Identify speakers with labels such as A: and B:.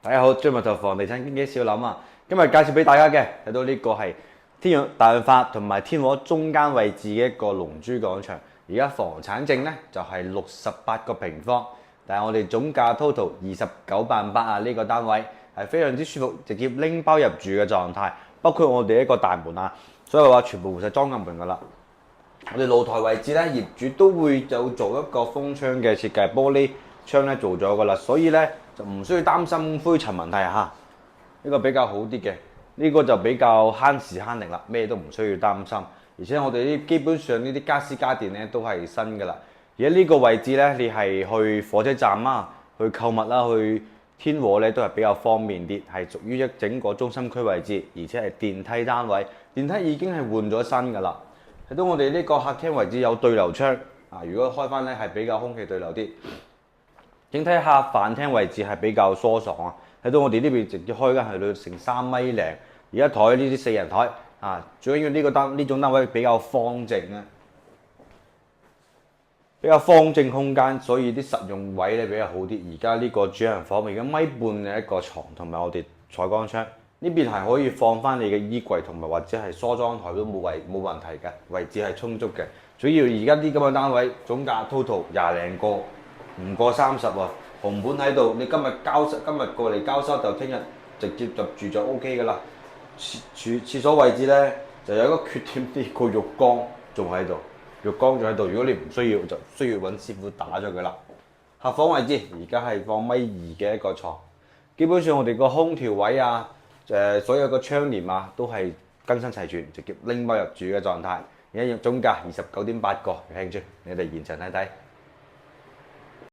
A: 大家好，張密頭房地產經紀小林啊，今日介紹俾大家嘅睇到呢個係天潤大潤發同埋天和中間位置嘅一個龍珠廣場。而家房產證呢就係68個平方，但係我哋總價 total 29.8啊！呢個單位係非常之舒服，直接拎包入住嘅狀態，包括我哋一個大門啊，所以話全部換曬裝緊門㗎啦。我哋露台位置咧，業主都會有做一個封窗嘅設計，玻璃窗咧做咗㗎啦，所以咧就唔需要擔心灰塵問題嚇。呢個比較好啲嘅，呢個就比較慳時慳力啦，咩都唔需要擔心。而且我哋啲基本上呢啲家私家電咧都係新㗎啦。而家呢個位置咧，你係去火車站啊、去購物啦、去天和咧都係比較方便啲，係屬於一整個中心區位置，而且係電梯單位，電梯已經係換咗新㗎啦。睇到我哋呢個客廳位置有對流窗啊，如果開翻咧係比較空氣對流啲。整體下飯廳位置係比較疏爽啊！睇到我哋呢邊直接開間係到成3米零，而家台呢啲4人台啊，最緊要呢種單位比較方正啊，比較方正空間，所以啲實用位咧比較好啲。而家呢個主人房而家1.5米嘅一個床，同埋我哋採光窗呢邊係可以放翻你嘅衣櫃同埋或者係梳妝台都冇問題嘅，位置係充足嘅。主要而家啲咁嘅單位總價 total 廿零個。唔過30喎，紅盤喺度，你今日過嚟交收就聽日直接入住就 O K 噶啦。廁所位置咧就有一個缺點啲，個浴缸仲喺度，浴缸仲喺度。如果你唔需要，就需要揾師傅打咗佢啦。客房位置而家係放1.2米嘅一個床，基本上我哋個空調位啊，所有個窗簾啊都係更新齊全，直接拎包入住嘅狀態。而家總價29.8個，有興趣你哋現場睇睇。